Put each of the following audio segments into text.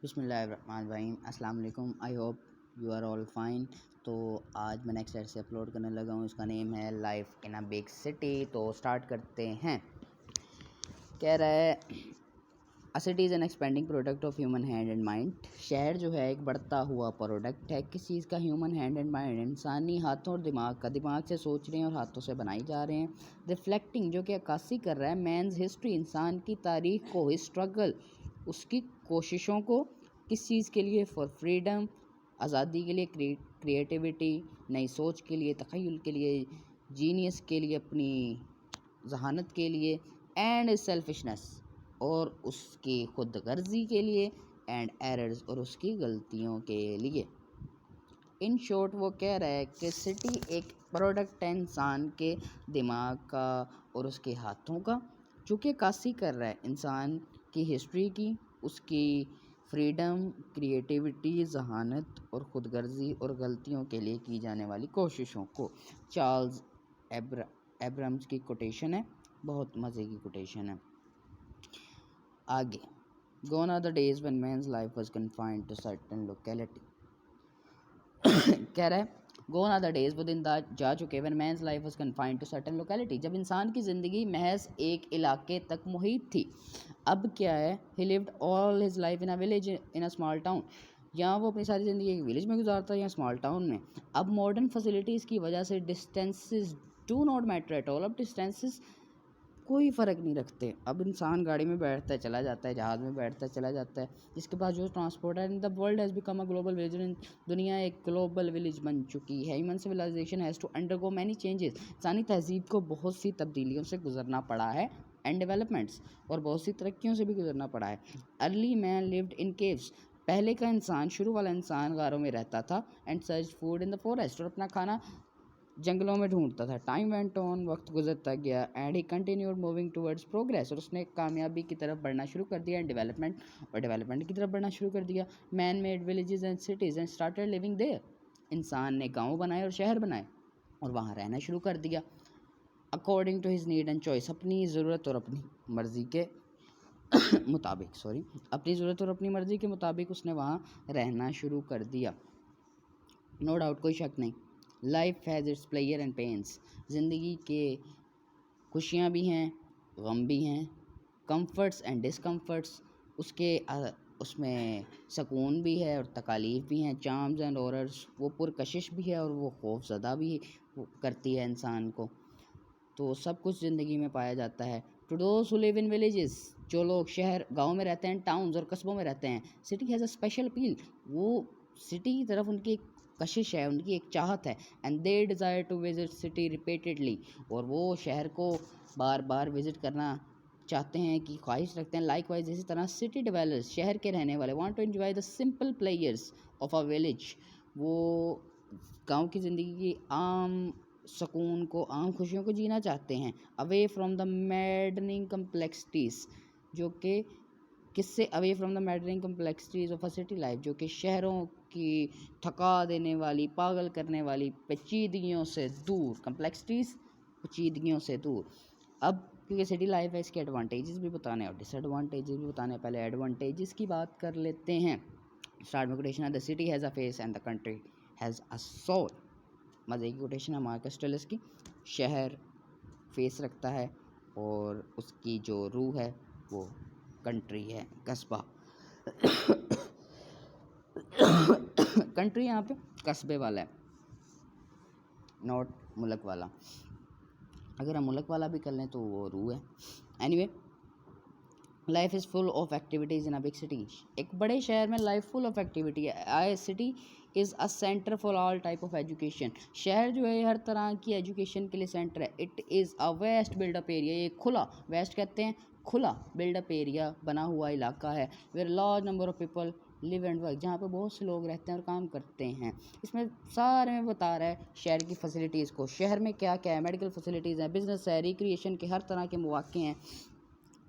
बिस्मिल्लाहिर्रहमानिर्रहीम अस्सलाम वालेकुम। I hope you are all fine. तो आज मैं नेक्स्ट से अपलोड करने लगा हूँ। इसका नेम है life in a big city. तो स्टार्ट करते हैं। कह रहा है अ city is an expanding product of human hand and mind. शहर जो है एक बढ़ता हुआ प्रोडक्ट है किस चीज़ का? ह्यूमन हैंड एंड माइंड, इंसानी हाथों और दिमाग का। दिमाग से सोच रहे हैं और हाथों से बनाई जा रहे हैं। रिफ्लेक्टिंग जो कि अक्कासी कर रहा है मैंस हिस्ट्री, इंसान की तारीख को, स्ट्रगल उसकी कोशिशों को। किस चीज़ के लिए? फॉर फ्रीडम, आज़ादी के लिए, क्रिएटिविटी, नई सोच के लिए, तख़य्युल के लिए, जीनियस के लिए, अपनी जहानत के लिए, एंड सेल्फिशनेस और उसकी खुद गर्जी के लिए, एंड एरर्स और उसकी गलतियों के लिए। इन शॉर्ट वो कह रहा है कि सिटी एक प्रोडक्ट है इंसान के दिमाग का और उसके हाथों का, जो कि अक्कासी कर रहा है इंसान की हिस्ट्री की, उसकी फ्रीडम, क्रिएटिविटी, जहानत और खुदगर्जी और गलतियों के लिए की जाने वाली कोशिशों को। चार्ल्स एब्राम्स की कोटेशन है, बहुत मज़े की कोटेशन है। आगे, Gone are the days when man's life was confined to certain locality। कह रहा है Gone are the days, वो दिन जा चुके when man's life was confined to certain locality, जब इंसान की ज़िंदगी महज एक इलाके तक मुहित थी। अब क्या है? He lived all his life in a village in a small town। यहाँ वो अपनी सारी ज़िंदगी एक विलेज में गुजारता है या स्मॉल टाउन में। अब मॉडर्न फैसिलिटीज़ की वजह से distances do not matter at all. अब डिस्टेंसेस कोई फ़र्क नहीं रखते। अब इंसान गाड़ी में बैठता है चला जाता है, जहाज़ में बैठता है चला जाता है, जिसके पास जो ट्रांसपोर्ट है। In the world has become a global village. दुनिया एक ग्लोबल विलेज बन चुकी है। Human civilization has to undergo many changes. इंसानी तहजीब को बहुत सी तब्दीलियों से गुजरना पड़ा है, एंड डेवलपमेंट्स, और बहुत सी तरक्कियों से भी गुजरना पड़ा है। Early man lived in caves. पहले का इंसान, शुरू वाला इंसान गारों में रहता था। And search food in the forest, और अपना खाना जंगलों में ढूंढता था। टाइम वेंट ऑन, वक्त गुजरता गया। And he continued moving towards progress, और उसने कामयाबी की तरफ बढ़ना शुरू कर दिया, एंड डेवलपमेंट की तरफ बढ़ना शुरू कर दिया। Man made villages and cities and started living there. इंसान ने गांव बनाए और शहर बनाए और वहाँ रहना शुरू कर दिया। According to his need and choice, अपनी ज़रूरत और अपनी मर्ज़ी के अपनी ज़रूरत और अपनी मर्ज़ी के मुताबिक उसने वहाँ रहना शुरू कर दिया। नो डाउट, कोई शक नहीं। Life has its player and pains. ज़िंदगी के खुशियाँ भी हैं, गम भी हैं, कंफर्ट्स एंड डिसकम्फर्ट्स। उसमें सुकून भी है और तकालीफ भी हैं, चार्म्स एंड हॉरर्स। वो पुरकशिश भी है और वो खौफज़दा भी करती है इंसान को। तो सब कुछ ज़िंदगी में पाया जाता है। To those who live in villages, जो लोग शहर गाँव में रहते हैं, टाउन्स और कस्बों में रहते हैं, city has a special appeal. वो सिटी की तरफ उनकी एक कशिश है, उनकी एक चाहत है। And they desire to visit city repeatedly, और वो शहर को बार बार विज़िट करना चाहते हैं, कि ख्वाहिश रखते हैं। लाइक वाइज इसी तरह सिटी डिवेलपर्स, शहर के रहने वाले, want to enjoy the simple pleasures of a village. वो गांव की ज़िंदगी की आम सुकून को, आम खुशियों को जीना चाहते हैं। Away from the maddening complexities, जो कि किससे? Away from the maddening complexities of a city life, जो कि शहरों की थका देने वाली, पागल करने वाली पेचीदगियों से दूर। कम्प्लेक्सिटीज़, पेचीदगियों से दूर। अब क्योंकि सिटी लाइफ है, इसके एडवांटेजेस भी बताने और डिसएडवांटेजेस भी बताने। पहले एडवांटेजेस की बात कर लेते हैं। स्टार्ट में कोटेशन है, the city has a face and the country has a soul. मज़े की कोटेशन है मार्कस टुलस की। शहर फेस रखता है और उसकी जो रूह है वो कंट्री है, कस्बा। कंट्री यहाँ पे कस्बे वाला है, नॉट मुल्क वाला। अगर हम मुल्क वाला भी कर लें तो वो रूह है। Anyway, life is full of activities in a big city. एक बड़े शहर में लाइफ फुल ऑफ एक्टिविटी है। I city is a centre for all type of education. शहर जो है हर तरह की एजुकेशन के लिए सेंटर है। It is a vast buildup area, ये खुला, वेस्ट कहते हैं खुला बिल्डअप एरिया, बना हुआ इलाका है। Where large number of people live and work, जहाँ पे बहुत से लोग रहते हैं और काम करते हैं। इसमें सारे में बता रहा है शहर की फैसिलिटीज़ को। शहर में क्या क्या है? मेडिकल फैसिलिटीज़ हैं, बिजनेस है, रिक्रिएशन के हर तरह के मौके हैं,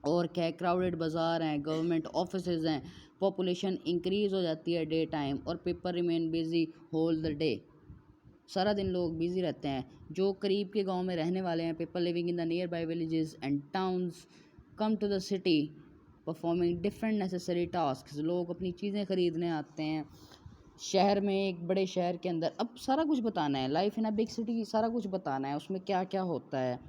और क्या है, क्राउडेड बाज़ार हैं, गवर्नमेंट ऑफिसेज़ हैं। पॉपुलेशन इंक्रीज़ हो जाती है डे टाइम, और people remain busy whole the day. सारा दिन लोग बिजी रहते हैं। जो करीब के गांव में रहने वाले हैं, people living in the nearby villages and towns come to the city performing different necessary task. लोग अपनी चीज़ें ख़रीदने आते हैं शहर में, एक बड़े शहर के अंदर। अब सारा कुछ बताना है, life in a big city सारा कुछ बताना है, उसमें क्या क्या होता है।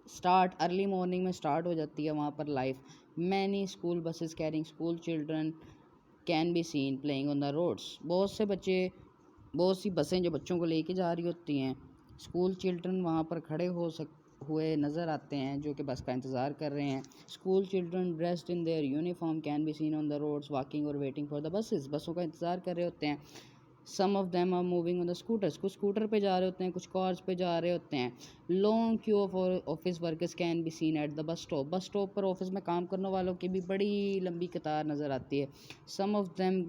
स्टार्ट अर्ली मॉर्निंग में स्टार्ट हो जाती है वहाँ पर life. Many school buses carrying school children can be seen playing on the roads. बहुत सी बसें जो बच्चों को लेके जा रही होती हैं। स्कूल चिल्ड्रन वहाँ पर खड़े हुए नज़र आते हैं, जो कि बस का इंतज़ार कर रहे हैं। School children dressed in their uniform can be seen on the roads walking और वेटिंग फॉर द बसेस। बसों का इंतज़ार कर रहे होते हैं। Some of them are moving on the scooters. कुछ स्कूटर पे जा रहे होते हैं, कुछ कार्स पे जा रहे होते हैं। Long Q of office workers can be scene at the bus stop. Bus stop पर ऑफिस में काम करने वालों की भी बड़ी लंबी कतार नज़र आती है। Some of them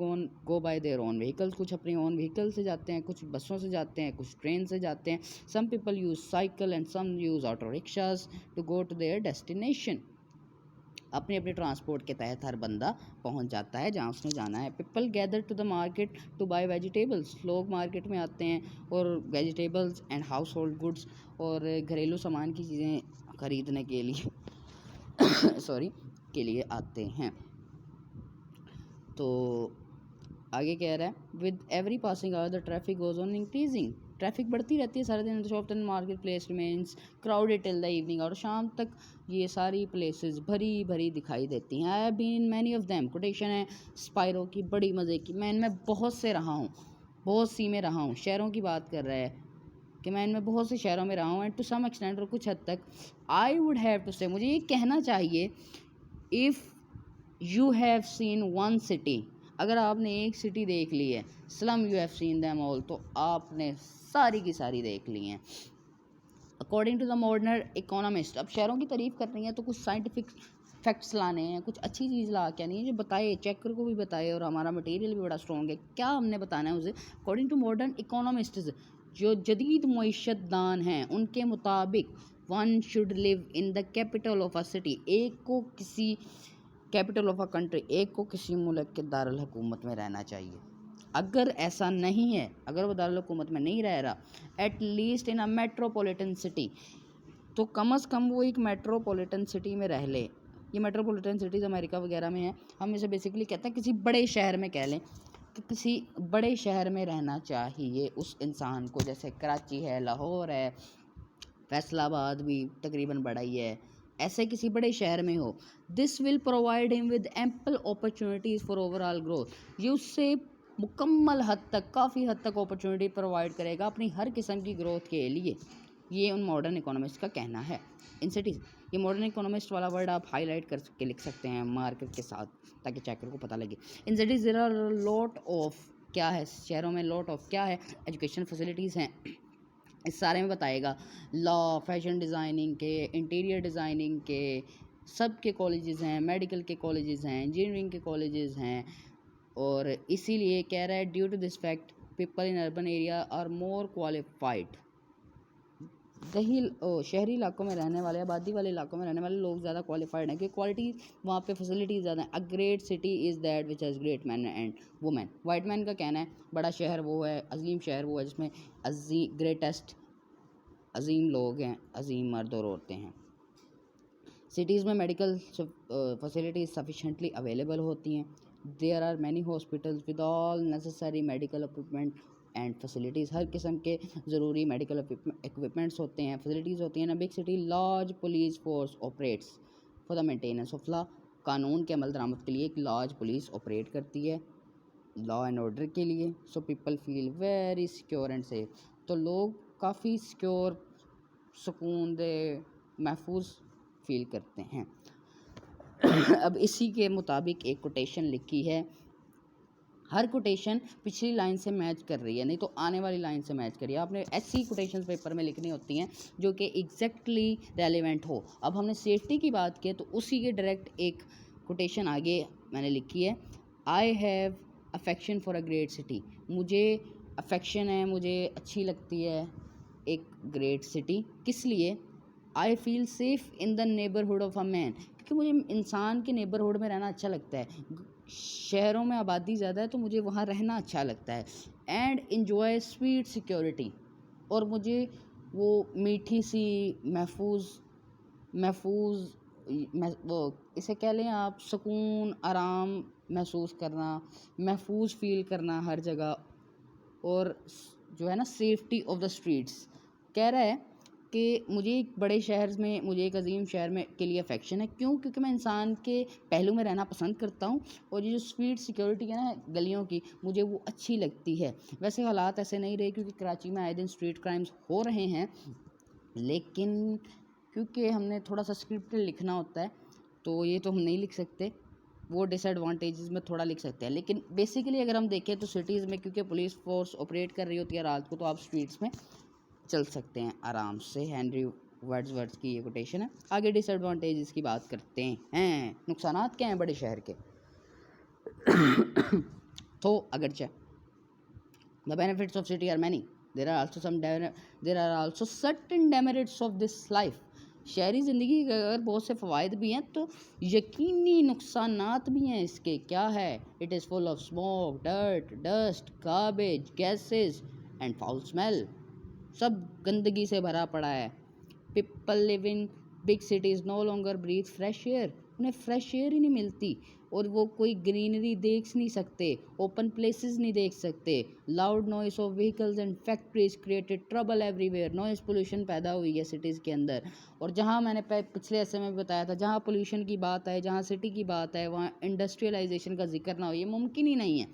go by their own vehicles. कुछ अपने ओन व्हीकल से जाते हैं, कुछ बसों से जाते हैं, कुछ ट्रेन से जाते हैं। Some people use cycle and some use auto rickshaws to go to their destination. अपने अपने ट्रांसपोर्ट के तहत हर बंदा पहुंच जाता है जहां उसने जाना है। People gather to the market to buy vegetables. लोग मार्केट में आते हैं और vegetables and household goods और घरेलू सामान की चीज़ें ख़रीदने के लिए के लिए आते हैं। तो आगे कह रहा है with every passing hour the traffic goes on increasing. Traffic बढ़ती रहती है सारे दिन। Shop market place remains crowded till the evening. और शाम तक ये सारी प्लेसेस भरी भरी दिखाई देती हैं। I have been in many of them. Quotation है स्पायरो की, बड़ी मज़े की। मैं इनमें बहुत से रहा हूँ, बहुत सी में रहा हूँ। शहरों की बात कर रहा है कि मैं इनमें बहुत से शहरों में रहा हूँ। एंड टू सम एक्सटेंट, और कुछ हद तक, आई वुड हैव टू से, मुझे ये कहना चाहिए, if you have seen one city, अगर आपने एक सिटी देख ली है, slum you have seen them all, तो आपने सारी की सारी देख ली हैं। According to the modern economist. अब शहरों की तारीफ कर रही हैं तो कुछ साइंटिफिक फैक्ट्स लाने हैं, कुछ अच्छी चीज़ ला के नहीं है जो बताए, चेकर को भी बताए और हमारा मटेरियल भी बड़ा स्ट्रॉन्ग है। क्या हमने बताना है उसे? अकॉर्डिंग टू मॉडर्न इकोनॉमिस्ट, जो जदीद मईशतदान हैं, उनके मुताबिक one should live in the capital of a city. एक को किसी कैपिटल ऑफ अ कंट्री, एक को किसी मुल्क के दारुल हुकूमत में रहना चाहिए। अगर ऐसा नहीं है, अगर वो दारुल हुकूमत में नहीं रह रहा, at least in a metropolitan city, तो कम अज़ कम वो एक मेट्रोपॉलिटन सिटी में रह ले। ये मेट्रोपॉलिटन सिटीज़ अमेरिका वगैरह में है। हम इसे बेसिकली कहते हैं किसी बड़े शहर में, कह लें कि किसी बड़े शहर में रहना चाहिए उस इंसान को। जैसे कराची है, लाहौर है, फैसलाबाद भी तकरीबन बड़ा ही है, ऐसे किसी बड़े शहर में हो। This will provide him with ample opportunities for overall growth. ये उससे मुकम्मल हद तक, काफ़ी हद तक अपॉर्चुनिटी प्रोवाइड करेगा अपनी हर किस्म की ग्रोथ के लिए। ये उन मॉडर्न इकोनॉमिस्ट का कहना है। इन सिटीज़, ये मॉडर्न इकोनॉमिस्ट वाला वर्ड आप हाईलाइट करके लिख सकते हैं मार्कर के साथ, ताकि चेकर को पता लगे। In cities there are lot of, क्या है शहरों में, लॉट ऑफ क्या है, एजुकेशन फैसिलिटीज़ हैं। इस सारे में बताएगा लॉ, फैशन डिज़ाइनिंग के, इंटीरियर डिज़ाइनिंग के, सब के कॉलेजेस हैं, मेडिकल के कॉलेजेस हैं, इंजीनियरिंग के कॉलेजेस हैं। और इसीलिए कह रहा है due to this fact people in urban area are more qualified. शहरी इलाकों में रहने वाले, आबादी वाले इलाकों में रहने वाले लोग ज़्यादा क्वालिफाइड हैं, क्योंकि क्वालिटी वहाँ पे फैसिलिटीज़ ज़्यादा हैं। A great city is that which has great man and women. White man का कहना है बड़ा शहर वो है, अजीम शहर वो है जिसमें ग्रेटेस्ट अजीम लोग हैं, अजीम मर्द और औरतें हैं। सिटीज़ में मेडिकल फैसिलिटीज़ सफिशेंटली अवेलेबल होती हैं। There are many hospitals with all necessary medical equipment and facilities. हर किस्म के ज़रूरी मेडिकल इक्विपमेंट्स होते हैं, फैसिलिटीज़ होती हैं। In a big city large police force operates for the maintenance of law. कानून के अमल दरामद के लिए एक लार्ज पुलिस ऑपरेट करती है, लॉ एंड ऑर्डर के लिए। So people feel very secure and safe. तो लोग काफ़ी सिक्योर, सुकून दे, महफूज फील करते हैं। अब इसी के मुताबिक एक कोटेशन लिखी है। हर कोटेशन पिछली लाइन से मैच कर रही है, नहीं तो आने वाली लाइन से मैच करिए। आपने ऐसी कोटेशंस पेपर में लिखनी होती हैं जो कि एग्जैक्टली रेलिवेंट हो। अब हमने सेफ्टी की बात की तो उसी के डायरेक्ट एक कोटेशन आगे मैंने लिखी है। I have affection for a great city. मुझे अफेक्शन है, मुझे अच्छी लगती है एक ग्रेट सिटी। किस लिए? I feel safe in the neighbourhood of a man, क्योंकि मुझे इंसान के नेबरहुड में रहना अच्छा लगता है। शहरों में आबादी ज़्यादा है तो मुझे वहाँ रहना अच्छा लगता है। एंड इन्जॉय स्वीट सिक्योरिटी, और मुझे वो मीठी सी महफूज वो इसे कह लें आप, सुकून, आराम महसूस करना, महफूज फील करना हर जगह, और जो है ना सेफ्टी ऑफ द स्ट्रीट्स। कह रहा है कि मुझे एक बड़े शहर में, मुझे एक अजीम शहर में के लिए अफेक्शन है। क्यों? क्योंकि मैं इंसान के पहलू में रहना पसंद करता हूँ, और ये जो स्ट्रीट सिक्योरिटी है ना गलियों की, मुझे वो अच्छी लगती है। वैसे हालात ऐसे नहीं रहे, क्योंकि कराची में आए दिन स्ट्रीट क्राइम्स हो रहे हैं, लेकिन क्योंकि हमने थोड़ा सा स्क्रिप्ट लिखना होता है, तो ये तो हम नहीं लिख सकते, वो डिसएडवांटेजेस में थोड़ा लिख सकते हैं। लेकिन बेसिकली अगर हम देखें तो सिटीज़ में क्योंकि पुलिस फोर्स ऑपरेट कर रही होती है रात को, तो आप स्ट्रीट्स में चल सकते हैं आराम से। हेनरी वर्ड्सवर्थ की ये कोटेशन है। आगे डिसएडवांटेजेस की बात करते हैं। नुकसानात क्या हैं बड़े शहर के? तो अगरचे the benefits of city are many, there are also certain demerits of this life. शहरी ज़िंदगी के अगर बहुत से फ़वाइद भी हैं, तो यकीनी नुकसानात भी हैं इसके। क्या है? It is full of smoke, dirt, dust, garbage, gases and foul smell. सब गंदगी से भरा पड़ा है। People live in big cities no longer breathe fresh air. उन्हें फ्रेश एयर ही नहीं मिलती, और वो कोई ग्रीनरी देख नहीं सकते, ओपन प्लेसेस नहीं देख सकते। Loud noise of vehicles and factories created trouble everywhere. Noise pollution पैदा हुई है सिटीज़ के अंदर। और जहाँ मैंने पिछले ऐसे में बताया था, जहाँ पोल्यूशन की बात है, जहाँ सिटी की बात है, वहाँ इंडस्ट्रियलाइजेशन का जिक्र ना हो, ये मुमकिन ही नहीं है।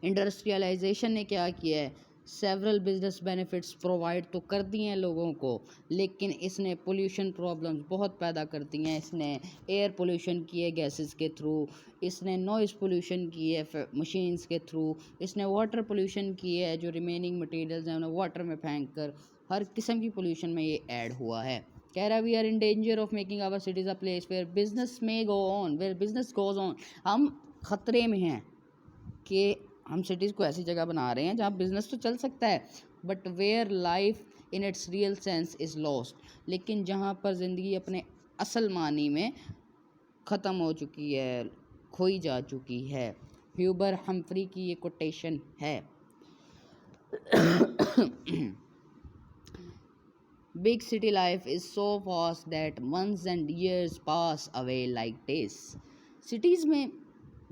इंडस्ट्रियलाइजेशन ने क्या किया है? सेवरल बिजनेस बेनिफिट्स प्रोवाइड तो कर दिए हैं लोगों को, लेकिन इसने पोल्यूशन प्रॉब्लम्स बहुत पैदा कर दी हैं। इसने एयर पोल्यूशन किए गैसेस के थ्रू, इसने नॉइस पोल्यूशन किए मशीन्स के थ्रू, इसने वाटर पोल्यूशन किए है, जो रिमेनिंग मटेरियल्स हैं उन्हें वाटर में फेंक कर। हर किस्म की पोल्यूशन में ये ऐड हुआ है। कह रहा है we are in danger of making our cities a place where businessmen go on, where business goes on. हम ख़तरे में हैं कि हम सिटीज़ को ऐसी जगह बना रहे हैं जहाँ बिज़नेस तो चल सकता है, but where life in its real sense is lost. लेकिन जहाँ पर ज़िंदगी अपने असल मानी में ख़त्म हो चुकी है, खोई जा चुकी है। ह्यूबर हम्फ्री की ये कोटेशन है। Big city life is so fast that months and years pass away like days. Cities में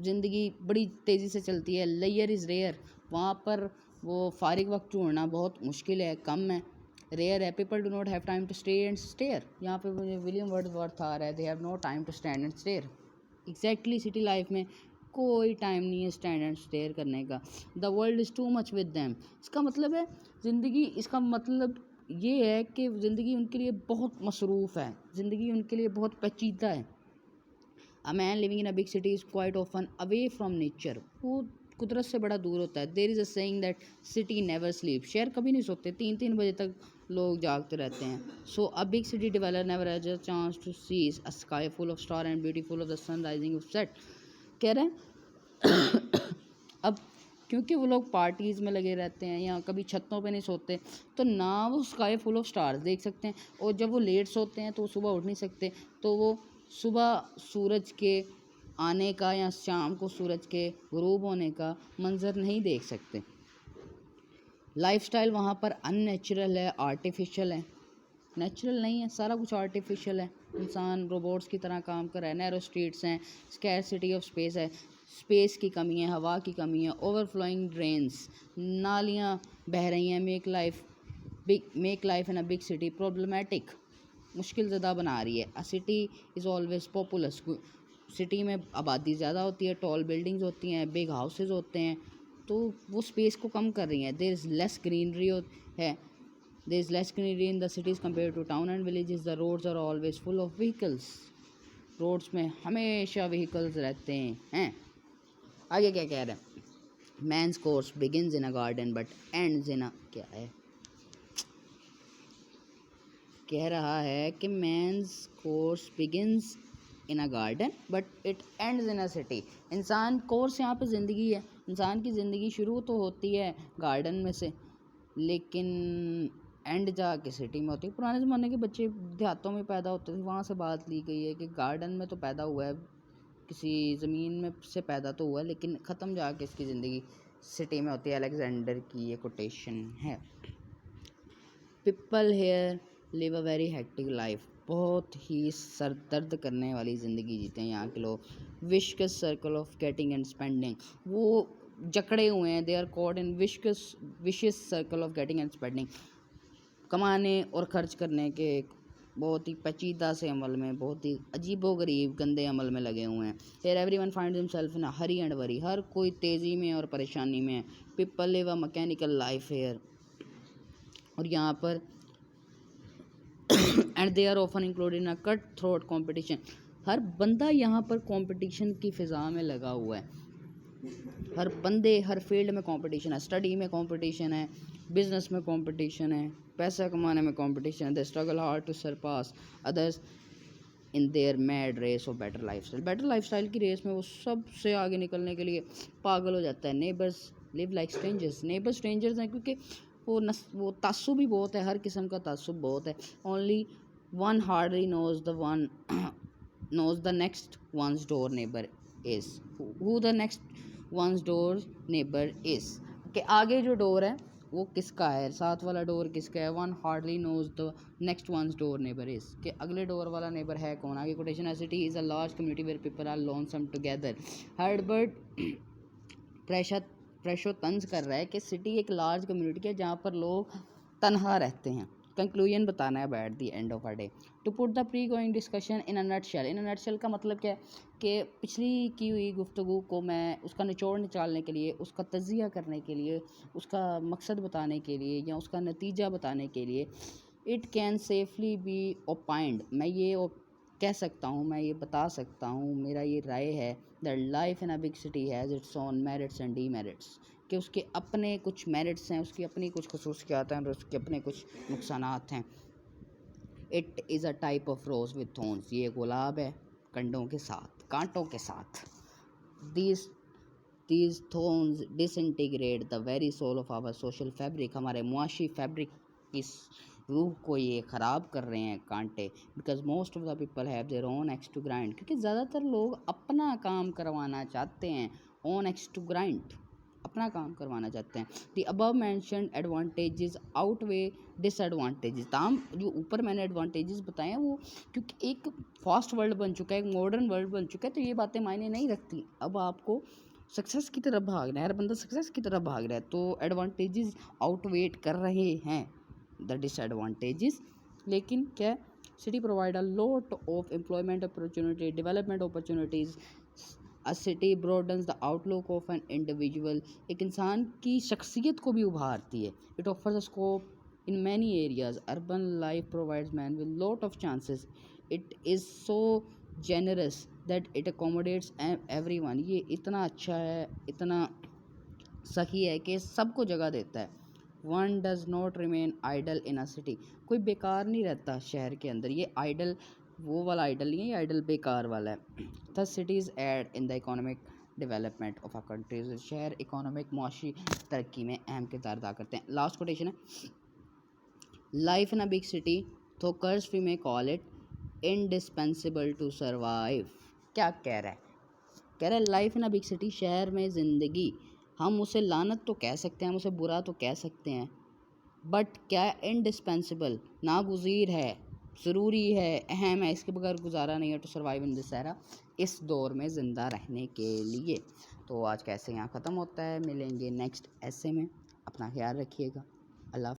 ज़िंदगी बड़ी तेज़ी से चलती है। लेयर इज़ रेयर। वहाँ पर वो फारिग वक्त ढूंढना बहुत मुश्किल है, कम है, रेयर है। People do not have time to stay and stare. यहाँ पे मुझे विलियम वर्ड्सवर्थ आ रहा है, they have no time to stand and stare. Exactly city life में कोई टाइम नहीं है स्टैंड एंड स्टेयर करने का। The world is too much with them. इसका मतलब है ज़िंदगी, इसका मतलब ये है कि ज़िंदगी उनके लिए बहुत मसरूफ़ है, ज़िंदगी उनके लिए बहुत पेचीदा है। A man living in a big city is quite often away from nature. वो कुदरत से बड़ा दूर होता है। There is a saying that city never sleep. शहर कभी नहीं सोते, 3-3 बजे तक लोग जागते रहते हैं। So a big city developer never has a chance to see a sky full of star and beautiful of the sun rising of set. कह रहे हैं अब क्योंकि वो लोग पार्टीज़ में लगे रहते हैं या कभी छतों पे नहीं सोते, तो ना वो स्काई फुल ऑफ स्टार्स देख सकते हैं, और जब वो लेट सोते हैं तो वो सुबह उठ नहीं सकते, तो वो सुबह सूरज के आने का या शाम को सूरज के गुरूब होने का मंजर नहीं देख सकते। लाइफस्टाइल वहाँ पर अननेचुरल है, आर्टिफिशियल है। नेचुरल नहीं है, सारा कुछ आर्टिफिशियल है। इंसान रोबोट्स की तरह काम कर रहा है। नैरो स्ट्रीट्स हैं, स्कैरसिटी ऑफ स्पेस है, स्पेस की कमी है, हवा की कमी है, ओवरफ्लोइंग ड्रेन्स, नालियाँ बह रही हैं। Make life in a big city problematic, मुश्किल ज़्यादा बना रही है। अ city is always populace. City में आबादी ज़्यादा होती है, टॉल बिल्डिंग्स होती हैं, बिग हाउसेज होते हैं, तो वो स्पेस को कम कर रही हैं। देयर इज़ लेस ग्रीनरी है। There is less greenery in the cities compared to town and villages. The roads are always full of vehicles. Roads में हमेशा व्हीकल्स रहते हैं। आगे क्या कह रहे हैं? Man's course begins in a garden but ends in a, क्या है, कह रहा है कि man's course begins in a garden but it ends in a city. इंसान कोर्स यहाँ पे ज़िंदगी है, इंसान की ज़िंदगी शुरू तो होती है गार्डन में से, लेकिन एंड जाके सिटी में होती है। पुराने ज़माने के बच्चे देहातों में पैदा होते थे, वहाँ से बात ली गई है कि गार्डन में तो पैदा हुआ है, किसी ज़मीन में से पैदा तो हुआ है, लेकिन ख़त्म जाके इसकी ज़िंदगी सिटी में होती है। अलेक्जेंडर की ये कोटेशन है। People here live a very hectic life. बहुत ही सर दर्द करने वाली ज़िंदगी जीते हैं यहाँ के लोग। विशकस circle of getting and spending, वो जकड़े हुए हैं, they are caught in vicious circle of getting and spending, कमाने और खर्च करने के एक बहुत ही पेचीदा से अमल में, बहुत ही अजीबोगरीब गंदे अमल में लगे हुए हैं। Here everyone finds himself in hurry and worry, हर कोई तेज़ी में और परेशानी में है। People live a mechanical life here, और यहाँ पर and they are often included in a cut throat competition, हर बंदा यहाँ पर कंपटीशन की फ़िज़ा में लगा हुआ है। हर बंदे हर फील्ड में कंपटीशन है, स्टडी में कंपटीशन है, बिजनेस में कंपटीशन है, पैसा कमाने में कंपटीशन है। They struggle hard to surpass others in their mad race of better lifestyle, better lifestyle की रेस में वो सबसे आगे निकलने के लिए पागल हो जाता है। Neighbours live like strangers, neighbour strangers हैं क्योंकि वो तासुब भी बहुत है, हर किस्म का तासुब बहुत है। Only one hardly knows the next one's door neighbor is, who the next one's door neighbor is, कि आगे जो डोर है वो किसका है, साथ वाला डोर किसका है। One hardly knows the next one's door neighbour is, कि अगले डोर वाला नेबर है कौन। आगे कोटेशन है, city is a large community where people are lonesome together. Herbert प्रेशो तंज कर रहा है कि सिटी एक लार्ज कम्युनिटी है जहाँ पर लोग तनहा रहते हैं। कंक्लूजन बताना है at the end of a day. To put the pre going discussion in a nutshell, in a nutshell का मतलब क्या है कि पिछली की हुई गुफ्तगू को मैं उसका निचोड़ निकालने के लिए, उसका तजिया करने के लिए, उसका मकसद बताने के लिए या उसका नतीजा बताने के लिए, it can safely be opined, मैं ये कह सकता हूँ, मैं ये बता सकता हूँ, मेरा ये राय है, that life in a big city has its own merits and demerits, कि उसके अपने कुछ मेरिट्स हैं, उसकी अपनी कुछ खसूसियात हैं और उसके अपने कुछ नुकसानात हैं। It is a type of rose with thorns, ये गुलाब है कंडों के साथ, कांटों के साथ। These thorns disintegrate the very soul of our social fabric, हमारे मुआशी फैब्रिक की रूह को ये ख़राब कर रहे हैं कांटे। Because most of the people have their own axe to grind, क्योंकि ज़्यादातर लोग अपना काम करवाना चाहते हैं। ओन एक्स टू ग्राइंड, अपना काम करवाना चाहते हैं। The above mentioned advantages outweigh disadvantages, तमाम जो ऊपर मैंने एडवांटेजेस बताए हैं वो क्योंकि एक फास्ट वर्ल्ड बन चुका है, एक मॉडर्न वर्ल्ड बन चुका है, तो ये बातें मायने नहीं रखती। अब आपको सक्सेस की तरफ भागना है, हर बंदा सक्सेस की तरफ भाग रहा है, तो एडवांटेजेस आउटवेट कर रहे हैं द डिसएडवांटेजेस। लेकिन क्या, city provide a lot of employment opportunity, development opportunities. A city broadens the outlook of an individual, एक इंसान की शख्सियत को भी उभारती है। It offers a scope in many areas, urban life provides man with lot of chances. It is so generous that it accommodates everyone, ये इतना अच्छा है, इतना सही है कि सबको जगह देता है। One does not remain idle in a city, कोई बेकार नहीं रहता शहर के अंदर। ये आइडल वो वाला आइडल नहीं है, ये आइडल बेकार वाला है। The cities aid in the economic development of a countries, शहर इकोनॉमिक मुआशी तरक्की में अहम किरदार अदा करते हैं। लास्ट कोटेशन है, life in a big city to curse we may call it indispensable to survive. क्या कह रहा है, कह रहा है life in a big city, शहर में ज़िंदगी, हम उसे लानत तो कह सकते हैं, हम उसे बुरा तो कह सकते हैं, बट क्या इंडिस्पेंसिबल, नागुज़ीर है, ज़रूरी है, अहम है, इसके बगैर गुजारा नहीं है to survive in this era, इस दौर में ज़िंदा रहने के लिए। तो आज का ऐसे यहाँ ख़त्म होता है, मिलेंगे नेक्स्ट ऐसे में, अपना ख्याल रखिएगा। अल्लाह।